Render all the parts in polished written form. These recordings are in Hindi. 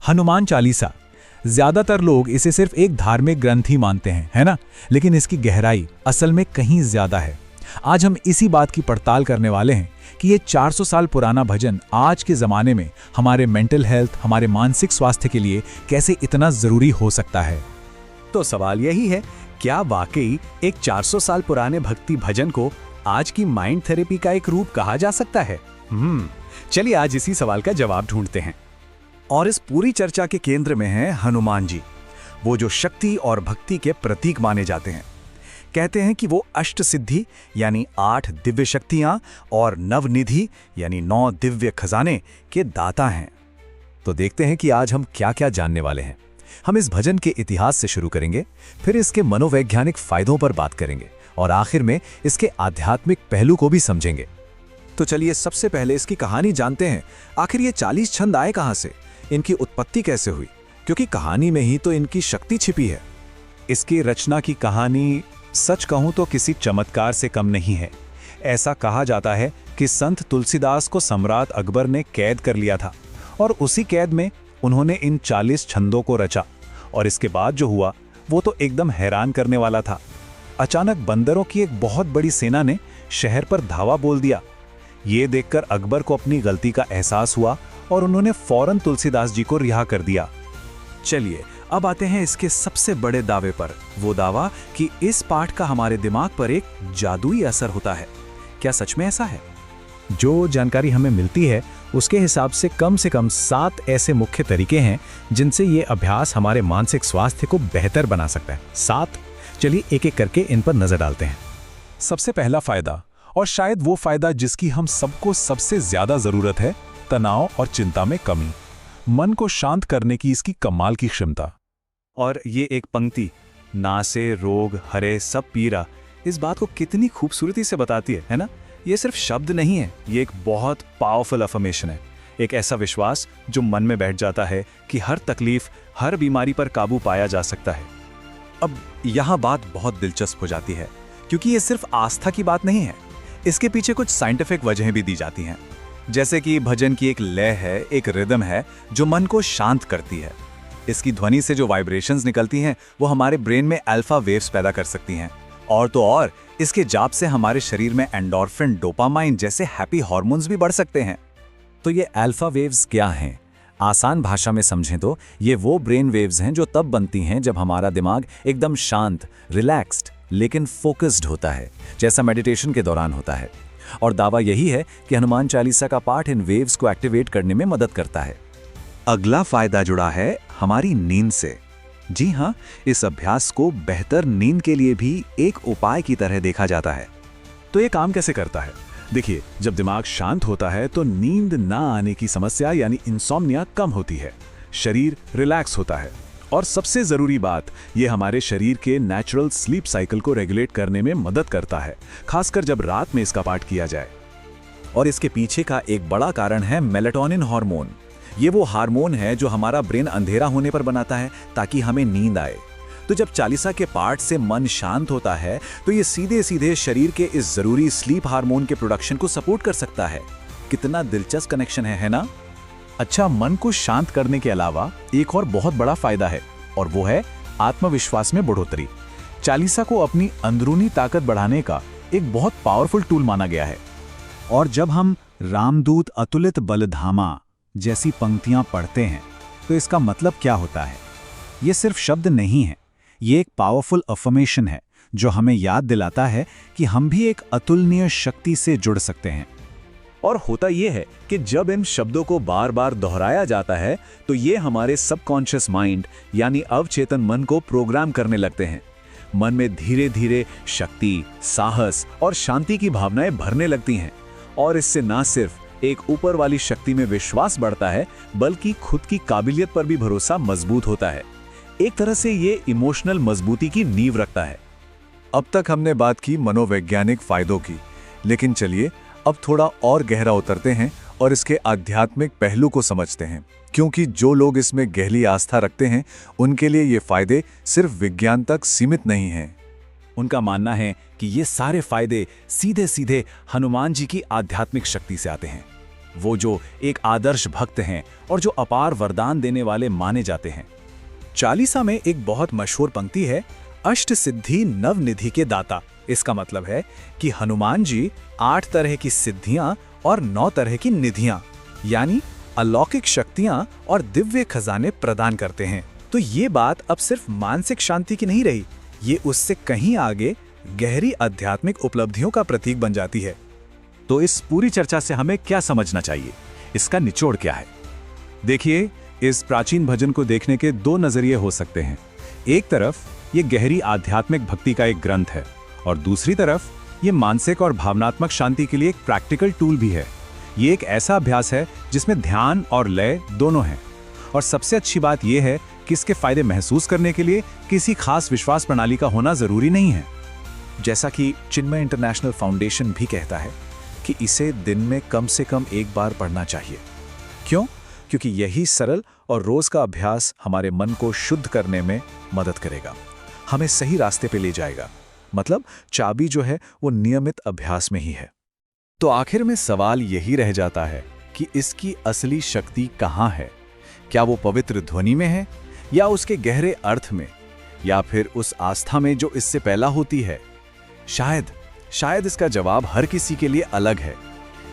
हनुमान चालीसा। ज्यादातर लोग इसे सिर्फ एक धार्मिक ग्रंथ ही मानते हैं, है ना? लेकिन इसकी गहराई असल में कहीं ज्यादा है। आज हम इसी बात की पड़ताल करने वाले हैं कि ये 400 साल पुराना भजन आज के ज़माने में हमारे मेंटल हेल्थ, हमारे मानसिक स्वास्थ्य के लिए कैसे इतना ज़रूरी हो सकता है। तो सवाल यही है, क्या वाकई एक 400 साल पुराने भक्ति भजन को आज की माइंड थेरेपी का एक रूप कहा जा सकता है? चलिए आज इसी सवाल का जवाब ढूंढते हैं। और इस पूरी चर्चा के केंद्र में हैं हनुमान जी, वो जो शक्ति और भक्ति के प्रतीक माने जाते हैं। कहते हैं कि वो अष्ट सिद्धि यानी 8 दिव्य शक्तियां और नवनिधि यानी 9 दिव्य खजाने के दाता हैं। तो देखते हैं कि आज हम क्या क्या जानने वाले हैं। हम इस भजन के इतिहास से शुरू करेंगे, फिर इसके मनोवैज्ञानिक फायदों पर बात करेंगे और आखिर में इसके आध्यात्मिक पहलू को भी समझेंगे। तो चलिए सबसे पहले इसकी कहानी जानते हैं। आखिर ये 40 छंद आए कहां से, इनकी उत्पत्ति कैसे हुई? क्योंकि कहानी में ही तो इनकी शक्ति छिपी है। इसकी रचना की कहानी सच कहूं तो किसी चमत्कार से कम नहीं है। ऐसा कहा जाता है कि संत तुलसीदास को सम्राट अकबर ने कैद कर लिया था और उसी कैद में उन्होंने इन 40 छंदों को रचा। और इसके बाद जो हुआ वो तो एकदम हैरान करने वाला था। अचानक बंदरों की एक बहुत बड़ी सेना ने शहर पर धावा बोल दिया। ये देखकर अकबर को अपनी गलती का एहसास हुआ और उन्होंने फौरन तुलसीदास जी को रिहा कर दिया। चलिए अब आते हैं इसके सबसे बड़े दावे पर, वो दावा कि इस पाठ का हमारे दिमाग पर एक जादुई असर होता है। क्या सच में ऐसा है? जो जानकारी हमें मिलती है उसके हिसाब से कम 7 ऐसे मुख्य तरीके हैं जिनसे ये अभ्यास हमारे मानसिक स्वास्थ्य को बेहतर बना सकता है। 7। चलिए एक एक करके इन पर नजर डालते हैं। सबसे पहला फायदा, और शायद वो फायदा जिसकी हम सबको सबसे ज्यादा जरूरत है, तनाव और चिंता में कमी। मन को शांत करने की इसकी कमाल की क्षमता। और ये एक पंक्ति, नासे रोग हरे सब पीरा, इस बात को कितनी खूबसूरती से बताती है ना? ये सिर्फ शब्द नहीं है, ये एक बहुत पावरफुल अफर्मेशन है। एक ऐसा विश्वास जो मन में बैठ जाता है कि हर तकलीफ, हर बीमारी पर काबू पाया जा सकता है। अब यहाँ बात बहुत दिलचस्प हो जाती है, क्योंकि ये सिर्फ आस्था की बात नहीं है, इसके पीछे कुछ साइंटिफिक वजहें भी दी जाती हैं। जैसे कि भजन की एक लय है, एक रिदम है जो मन को शांत करती है। इसकी ध्वनि से जो वाइब्रेशंस निकलती हैं वो हमारे ब्रेन में अल्फा वेव्स पैदा कर सकती हैं। और तो और इसके जाप से हमारे शरीर में एंडोर्फिन, डोपामाइन जैसे हैप्पी हार्मोन्स भी बढ़ सकते हैं। तो ये अल्फा वेव्स क्या हैं? आसान भाषा में समझें तो ये वो ब्रेन वेव्स हैं जो तब बनती हैं जब हमारा दिमाग एकदम शांत, रिलैक्स्ड लेकिन फोकस्ड होता है, जैसा मेडिटेशन के दौरान होता है। और दावा यही है कि हनुमान चालीसा का पाठ इन वेव्स को एक्टिवेट करने में मदद करता है। अगला फायदा जुड़ा है हमारी नींद से। जी हाँ, इस अभ्यास को बेहतर नींद के लिए भी एक उपाय की तरह देखा जाता है। तो ये काम कैसे करता है? देखिए, जब दिमाग शांत होता है तो नींद ना आने की समस्या यानी इंसोम्निया कम होती है, शरीर रिलैक्स होता है और सबसे जरूरी बात, ये हमारे शरीर के नेचुरल स्लीप साइकिल को रेगुलेट करने में मदद करता है, खासकर जब रात में इसका पाठ किया जाए। और इसके पीछे का एक बड़ा कारण है मेलेटोनिन हार्मोन। ये वो हार्मोन है जो हमारा ब्रेन अंधेरा होने पर बनाता है ताकि हमें नींद आए। तो जब चालीसा के पाठ से मन शांत होता है तो ये सीधे सीधे शरीर के इस जरूरी स्लीप हार्मोन के प्रोडक्शन को सपोर्ट कर सकता है। कितना दिलचस्प कनेक्शन है ना? अच्छा, मन को शांत करने के अलावा एक और बहुत बड़ा फायदा है और वो है आत्मविश्वास में बढ़ोतरी। चालीसा को अपनी अंदरूनी ताकत बढ़ाने का एक बहुत पावरफुल टूल माना गया है। और जब हम रामदूत अतुलित बलधामा जैसी पंक्तियां पढ़ते हैं तो इसका मतलब क्या होता है? ये सिर्फ शब्द नहीं है, ये एक पावरफुल अफर्मेशन है जो हमें याद दिलाता है कि हम भी एक अतुलनीय शक्ति से जुड़ सकते हैं। और होता यह है कि जब इन शब्दों को बार बार दोहराया जाता है तो ये हमारे सबकॉन्शियस माइंड यानी अवचेतन मन को प्रोग्राम करने लगते हैं। मन में धीरे धीरे शक्ति, साहस और शांति की भावनाएं भरने लगती हैं और इससे ना सिर्फ एक ऊपर वाली शक्ति में विश्वास बढ़ता है बल्कि खुद की काबिलियत पर भी भरोसा मजबूत होता है। एक तरह से ये इमोशनल मजबूती की नींव रखता है। अब तक हमने बात की मनोवैज्ञानिक फायदों की, लेकिन चलिए अब थोड़ा और गहरा उतरते हैं और इसके आध्यात्मिक पहलू को समझते हैं, क्योंकि जो लोग इसमें गहरी आस्था रखते हैं उनके लिए ये फायदे सिर्फ विज्ञान तक सीमित नहीं हैं। उनका मानना है कि ये सारे फायदे सीधे सीधे हनुमान जी की आध्यात्मिक शक्ति से आते हैं। वो जो एक आदर्श भक्त हैं और जो अपार वरदान देने वाले माने जाते हैं। चालीसा में एक बहुत मशहूर पंक्ति है, अष्ट सिद्धि नवनिधि के दाता। इसका मतलब है कि हनुमान जी 8 तरह की सिद्धियां और 9 तरह की निधियां यानी अलौकिक शक्तियां और दिव्य खजाने प्रदान करते हैं। तो ये बात अब सिर्फ मानसिक शांति की नहीं रही, ये उससे कहीं आगे गहरी आध्यात्मिक उपलब्धियों का प्रतीक बन जाती है। तो इस पूरी चर्चा से हमें क्या समझना चाहिए, इसका निचोड़ क्या है? देखिए, इस प्राचीन भजन को देखने के 2 नजरिए हो सकते हैं। एक तरफ ये गहरी आध्यात्मिक भक्ति का एक ग्रंथ है और दूसरी तरफ ये मानसिक और भावनात्मक शांति के लिए एक प्रैक्टिकल टूल भी है। ये एक ऐसा अभ्यास है जिसमें ध्यान और लय दोनों हैं। और सबसे अच्छी बात यह है कि इसके फायदे महसूस करने के लिए किसी खास विश्वास प्रणाली का होना जरूरी नहीं है। जैसा कि चिन्मय इंटरनेशनल फाउंडेशन भी कहता है कि इसे दिन में कम से कम 1 बार पढ़ना चाहिए। क्यों? क्योंकि यही सरल और रोज का अभ्यास हमारे मन को शुद्ध करने में मदद करेगा, हमें सही रास्ते पे ले जाएगा। मतलब चाबी जो है वो नियमित अभ्यास में ही है। तो आखिर में सवाल यही रह जाता है कि इसकी असली शक्ति कहाँ है? क्या वो पवित्र ध्वनि में है, या उसके गहरे अर्थ में, या फिर उस आस्था में जो इससे पैदा होती है? शायद इसका जवाब हर किसी के लिए अलग है।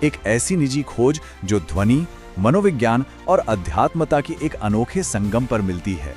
एक ऐसी निजी खोज जो ध्वनि, मनोविज्ञान और अध्यात्मता की एक अनोखे संगम पर मिलती है।